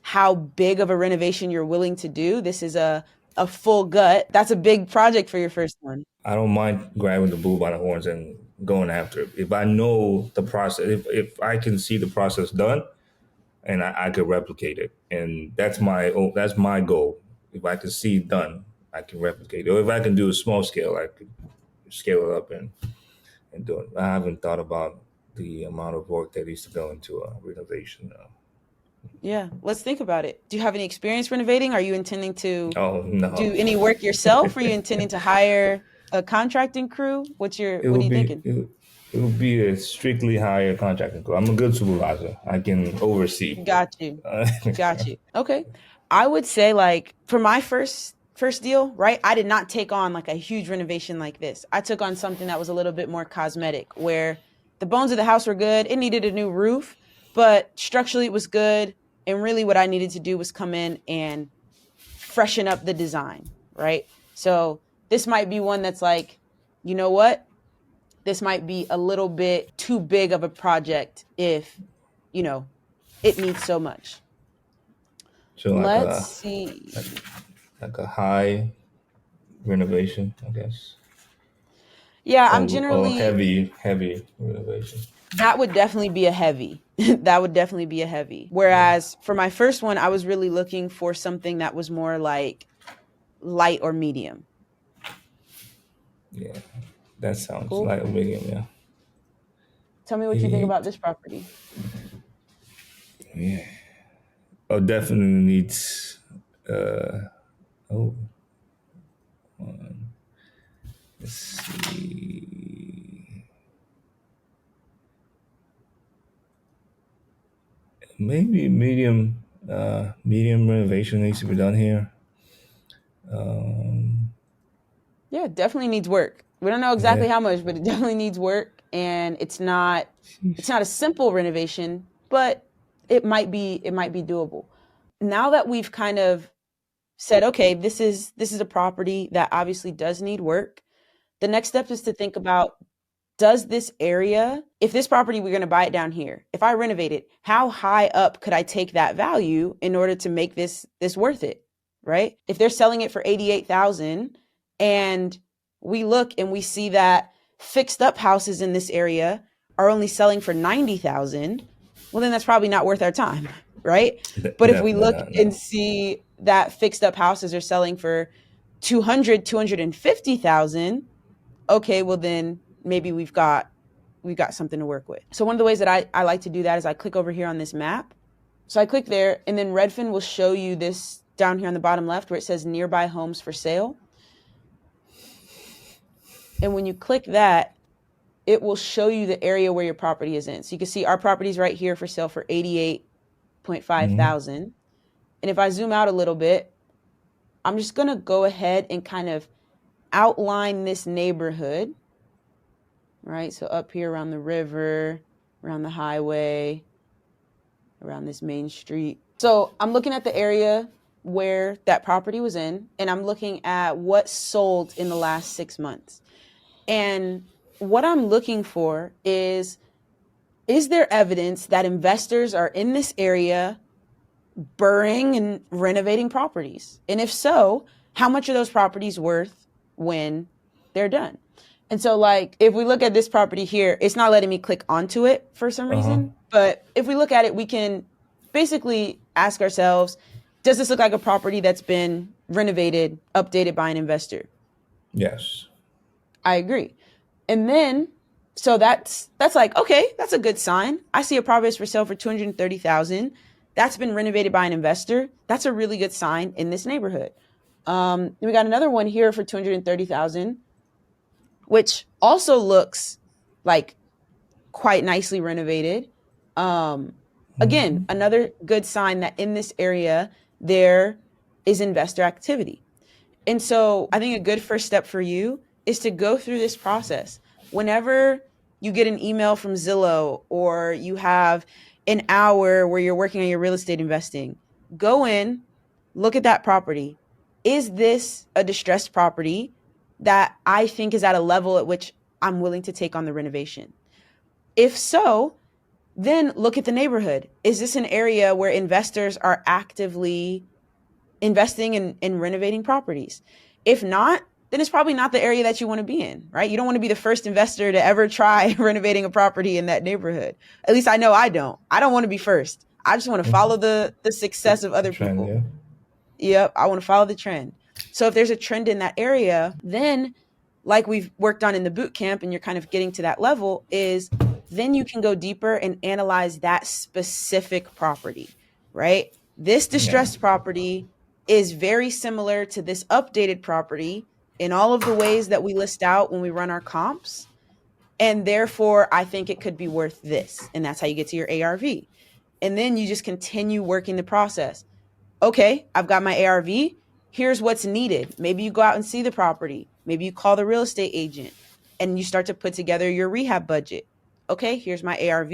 how big of a renovation you're willing to do? This is a full gut. That's a big project for your first one. I don't mind grabbing the bull by the horns and going after it. If I know the process, if I can see the process done, and I could replicate it, and that's my goal. If I can see it done, I can replicate it. Or if I can do a small scale, I could scale it up and do it. I haven't thought about the amount of work that needs to go into a renovation. Yeah, let's think about it. Do you have any experience renovating? Are you intending to Oh do no, any work yourself? Are you intending to hire a contracting crew? What it are would you be thinking? it would be a strictly higher contracting crew. I'm a good supervisor. I can oversee. Got you. Uh, Got you. Okay. I would say like for my first deal, right? I did not take on like a huge renovation like this. I took on something that was a little bit more cosmetic where the bones of the house were good. It needed a new roof, but structurally it was good. And really what I needed to do was come in and freshen up the design, right? So this might be one that's like, you know what? This might be a little bit too big of a project if, you know, it needs so much. so Let's see. like a high renovation, I guess, Yeah, I'm or generally, heavy renovation. that would definitely be a heavy. That would definitely be a heavy. Yeah, Whereas for my first one, I was really looking for something that was more like light or medium. yeah, that sounds Cool. like a medium. Yeah, Tell me what you think about 88. this property. Yeah. Oh, definitely needs. Uh, oh, let's see. Maybe medium renovation needs to be done here. Um, Yeah, it definitely needs work. We don't know exactly yeah. how much, but it definitely needs work. And it's Sheesh. not a simple renovation, but it might be doable. Now that we've kind of said, okay, this is a property that obviously does need work. The next step is to think about, does this area, if this property we're going to buy it down here, if I renovate it, how high up could I take that value in order to make this worth it, right? If they're selling it for 88,000 and we look and we see that fixed up houses in this area are only selling for 90,000, well then that's probably not worth our time, right? But if we Definitely look not. and No. see that fixed up houses are selling for 200, 250,000, okay, well then maybe we've got something to work with. So one of the ways that I like to do that is I click over here on this map. So I click there and then Redfin will show you this down here on the bottom left where it says nearby homes for sale. And when you click that, it will show you the area where your property is in. So you can see our property is right here for sale for 88.5 Hmm. thousand. And if I zoom out a little bit, I'm just going to go ahead and kind of outline this neighborhood, right? So up here around the river, around the highway, around this main street. So I'm looking at the area where that property was in, and I'm looking at what sold in the last 6 months. And what I'm looking for is there evidence that investors are in this area BRRRRing and renovating properties? And if so, how much are those properties worth when they're done? And so, like, if we look at this property here, it's not letting me click onto it for some Uh huh. reason. But if we look at it, we can basically ask ourselves, does this look like a property that's been renovated, updated by an investor? Yes. I agree. And then, so that's like, okay, that's a good sign. I see a property is for sale for 230,000. That's been renovated by an investor. That's a really good sign in this neighborhood. We got another one here for 230,000, which also looks like quite nicely renovated. Um, Again, Hmm. another good sign that in this area there is investor activity. And so I think a good first step for you is to go through this process. Whenever you get an email from Zillow or you have an hour where you're working on your real estate investing, go in, look at that property. Is this a distressed property that I think is at a level at which I'm willing to take on the renovation? If so, then look at the neighborhood. Is this an area where investors are actively investing in renovating properties? If not, then it's probably not the area that you want to be in, right? You don't want to be the first investor to ever try renovating a property in that neighborhood. At least I know I don't. I don't want to be first. I just want to follow the success of other Trend, people. yeah. Yep, I want to follow the trend. So if there's a trend in that area, then like we've worked on in the boot camp and you're kind of getting to that level is then you can go deeper and analyze that specific property, right? This Yeah. distressed property is very similar to this updated property in all of the ways that we list out when we run our comps. And therefore, I think it could be worth this. And that's how you get to your ARV. And then you just continue working the process. Okay, I've got my ARV. Here's what's needed. Maybe you go out and see the property. Maybe you call the real estate agent and you start to put together your rehab budget. Okay, here's my ARV.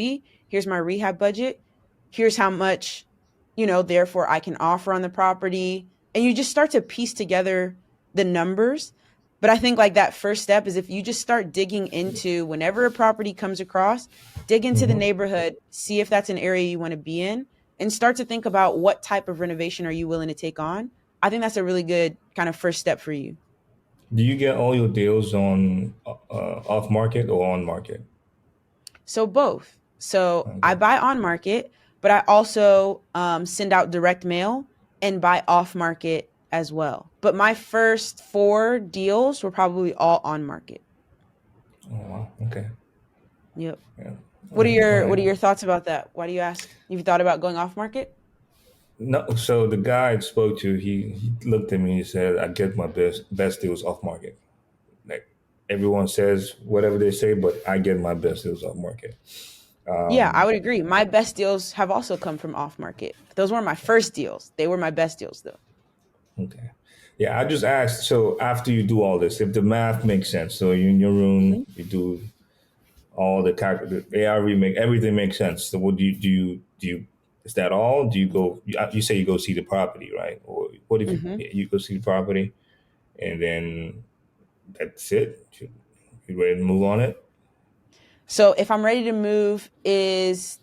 Here's my rehab budget. Here's how much, therefore I can offer on the property. And you just start to piece together the numbers. But I think like that first step is if you just start digging into whenever a property comes across, dig into the neighborhood, see if that's an area you want to be in, and start to think about what type of renovation are you willing to take on. I think that's a really good kind of first step for you. Do you get all your deals on off market or on market? So both. So I Okay. buy on market, but I also send out direct mail and buy off market as well. But my first 4 deals were probably all on market. Oh wow. Okay. Yep. Yeah. What are All your right. what are your thoughts about that? Why do you ask? You've thought about going off market? No. So the guy I spoke to, he looked at me. He said, "I get my best deals off market. Like everyone says whatever they say, but I get my best deals off market." Yeah, I Um, would agree. My best deals have also come from off market. Those weren't my first deals. They were my best deals though. okay. Yeah, I just asked. So after you do all this, if the math makes sense, so you're in your room, Mhm. you do all the ARV make everything makes sense. So what do you is that all? Do you go? You say you go see the property, right? Or what if Mhm. you go see the property and then that's it? You ready to move on it? So if I'm ready to move is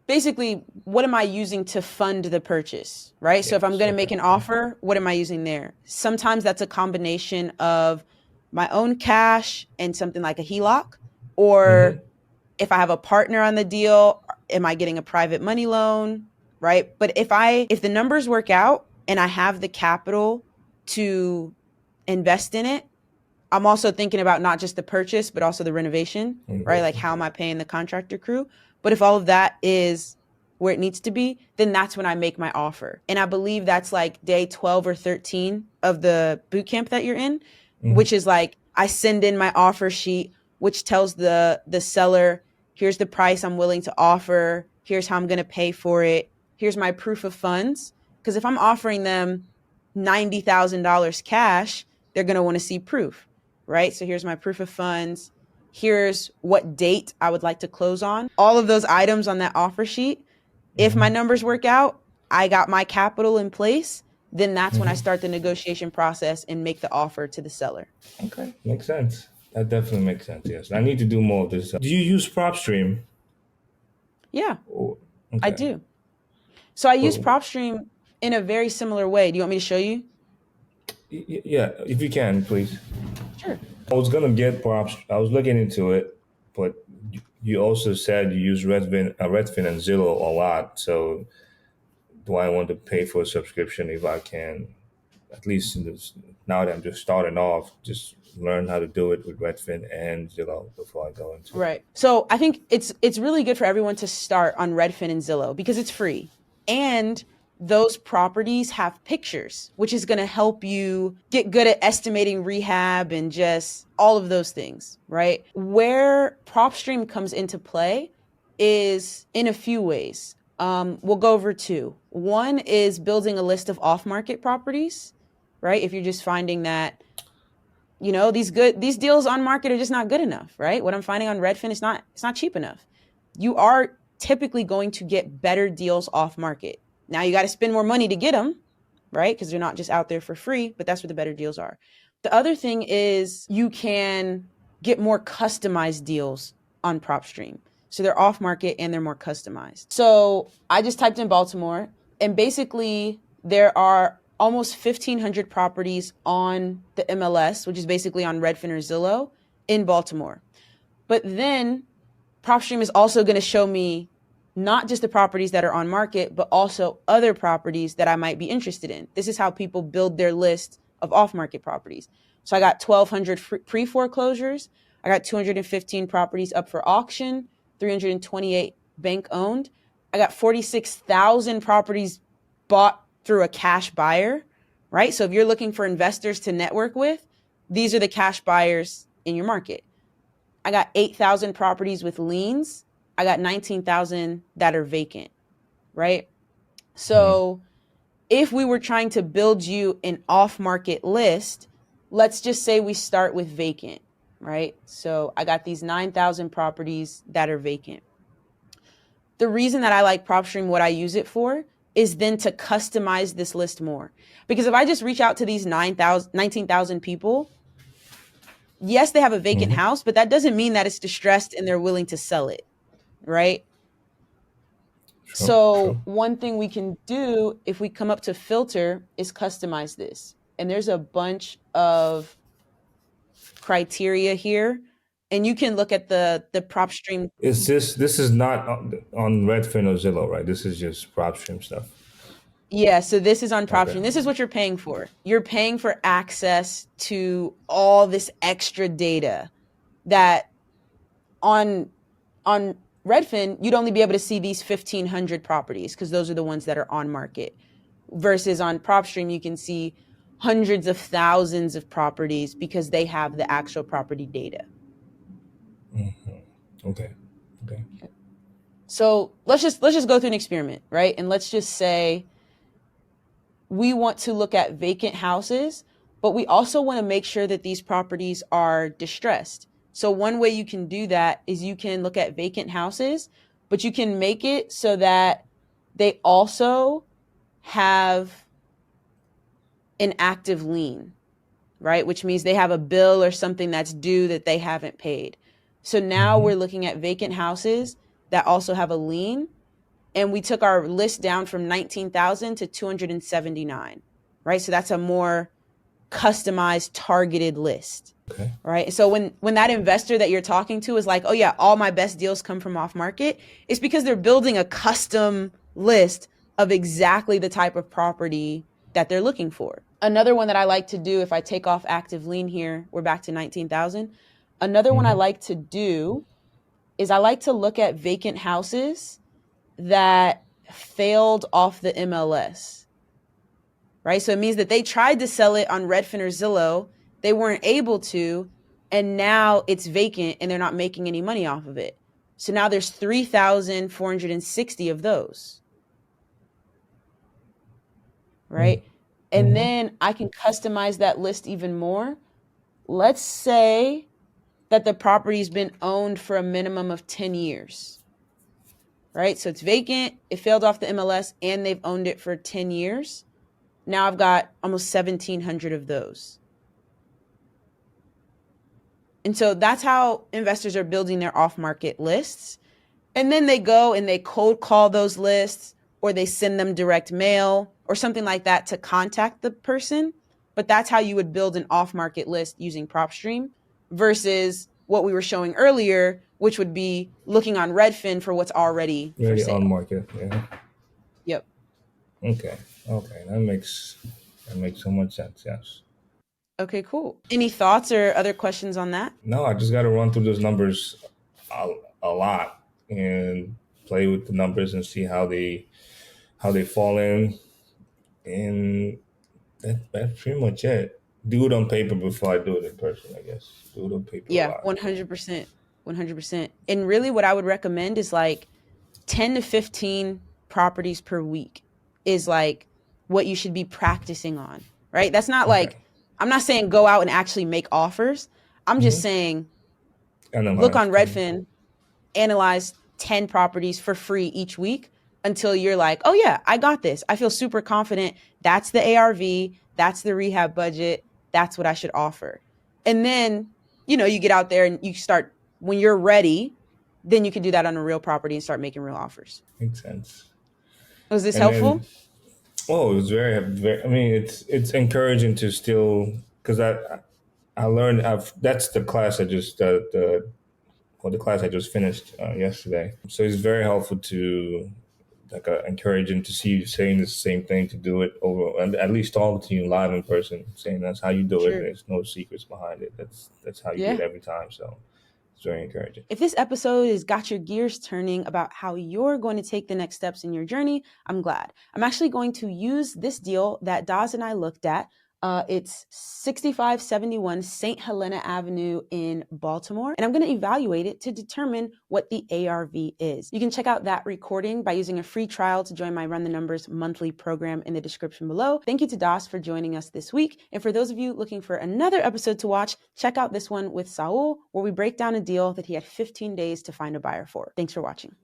basically what am I using to fund the purchase, right? So if I'm Yes. going to Okay. make an offer, what am I using there? Sometimes that's a combination of my own cash and something like a HELOC, or Mm-hmm. if I have a partner on the deal, am I getting a private money loan, right? But if the numbers work out and I have the capital to invest in it, I'm also thinking about not just the purchase, but also the renovation, right? Like Innovation. how am I paying the contractor crew? But if all of that is where it needs to be, then that's when I make my offer. And I believe that's like day 12 or 13 of the boot camp that you're in, Mm-hmm. which is like I send in my offer sheet, which tells the seller, here's the price I'm willing to offer, here's how I'm going to pay for it, here's my proof of funds. Because if I'm offering them $90,000 cash, they're going to want to see proof, right? So here's my proof of funds. Here's what date I would like to close on. All of those items on that offer sheet. If my Mm-hmm. numbers work out, I got my capital in place, then that's when I Mm-hmm. start the negotiation process and make the offer to the seller. Okay, makes sense. That definitely makes sense. Yes, I need to do more of this. Do you use PropStream? Yeah, Or, I okay. do. So I use Well, PropStream in a very similar way. Do you want me to show you? yeah, if you can, please. Sure. I was gonna get props. I was looking into it, but you also said you use Redfin and Zillow a lot. So do I want to pay for a subscription if I can? At least now that I'm just starting off, just learn how to do it with Redfin and Zillow before I go into it. Right. So I think it's really good for everyone to start on Redfin and Zillow because it's free. And those properties have pictures, which is going to help you get good at estimating rehab and just all of those things, right? Where PropStream comes into play is in a few ways. We'll go over 2. One is building a list of off-market properties, right? If you're just finding that these deals on market are just not good enough, right? What I'm finding on Redfin is it's not cheap enough. You are typically going to get better deals off market. Now you got to spend more money to get them, right? Because they're not just out there for free, but that's where the better deals are. The other thing is you can get more customized deals on PropStream. So they're off market and they're more customized. So I just typed in Baltimore and basically there are almost 1,500 properties on the MLS, which is basically on Redfin or Zillow in Baltimore. But then PropStream is also going to show me not just the properties that are on market, but also other properties that I might be interested in. This is how people build their list of off-market properties. So I got 1,200 pre-foreclosures. I got 215 properties up for auction, 328 bank-owned. I got 46,000 properties bought through a cash buyer, right? So if you're looking for investors to network with, these are the cash buyers in your market. I got 8,000 properties with liens. I got 19,000 that are vacant, right? So if we were trying to build you an off-market list, let's just say we start with vacant, right? So I got these 9,000 properties that are vacant. The reason that I like PropStream, what I use it for, is then to customize this list more. Because if I just reach out to these 19,000 people, yes, they have a vacant house, but that doesn't mean that it's distressed and they're willing to sell it, right? So one thing we can do if we come up to filter is customize this. And there's a bunch of criteria here. And you can look at the PropStream. Is this is not on Redfin or Zillow, right? This is just PropStream stuff. Yeah, so this is on PropStream. Okay. This is what you're paying for. You're paying for access to all this extra data that on Redfin, you'd only be able to see these 1,500 properties because those are the ones that are on market. Versus on PropStream, you can see hundreds of thousands of properties because they have the actual property data. Okay. So let's just go through an experiment, right? And let's just say we want to look at vacant houses, but we also want to make sure that these properties are distressed. So one way you can do that is you can look at vacant houses, but you can make it so that they also have an active lien, right? Which means they have a bill or something that's due that they haven't paid. So now we're looking at vacant houses that also have a lien. And we took our list down from 19,000 to 279, right? So that's a more customized, targeted list, right? So when that investor that you're talking to is like, oh yeah, all my best deals come from off market, it's because they're building a custom list of exactly the type of property that they're looking for. Another one that I like to do, if I take off active lien here, we're back to 19,000. Another one I like to do is I like to look at vacant houses that failed off the MLS, right? So it means that they tried to sell it on Redfin or Zillow, they weren't able to, and now it's vacant and they're not making any money off of it. So now there's 3,460 of those, right? And then I can customize that list even more. Let's say that the property's been owned for a minimum of 10 years, right? So it's vacant, it failed off the MLS, and they've owned it for 10 years. Now I've got almost 1,700 of those. And so that's how investors are building their off-market lists. And then they go and they cold call those lists, or they send them direct mail or something like that to contact the person. But that's how you would build an off-market list using PropStream versus what we were showing earlier, which would be looking on Redfin for what's already for sale. On market, yeah. Yep. Okay. That makes so much sense, yes. Okay, cool. Any thoughts or other questions on that? No, I just got to run through those numbers a lot and play with the numbers and see how they fall in. And that's pretty much it. Do it on paper before I do it in person, I guess. Do it on paper. Yeah, 100%. 100%. And really what I would recommend is like 10 to 15 properties per week is like what you should be practicing on, right? That's not like, I'm not saying go out and actually make offers. I'm just saying look on Redfin, analyze 10 properties for free each week until you're like, oh yeah, I got this. I feel super confident. That's the ARV. That's the rehab budget. That's what I should offer. And then, you get out there and you start, when you're ready, then you can do that on a real property and start making real offers. Makes sense. Was this helpful? Oh, it was very. I mean, it's encouraging to still because I learned. That's the class I just the class I just finished yesterday. So it's very helpful to like encouraging to see you saying the same thing, to do it over and at least talking to you live in person, saying that's how you do it. Sure. There's no secrets behind it. That's how you do Yeah. it every time. So it's very encouraging. If this episode has got your gears turning about how you're going to take the next steps in your journey, I'm glad. I'm actually going to use this deal that Daz and I looked at. It's 6571 St. Helena Avenue in Baltimore, and I'm going to evaluate it to determine what the ARV is. You can check out that recording by using a free trial to join my Run the Numbers monthly program in the description below. Thank you to Das for joining us this week. And for those of you looking for another episode to watch, check out this one with Saul, where we break down a deal that he had 15 days to find a buyer for. Thanks for watching.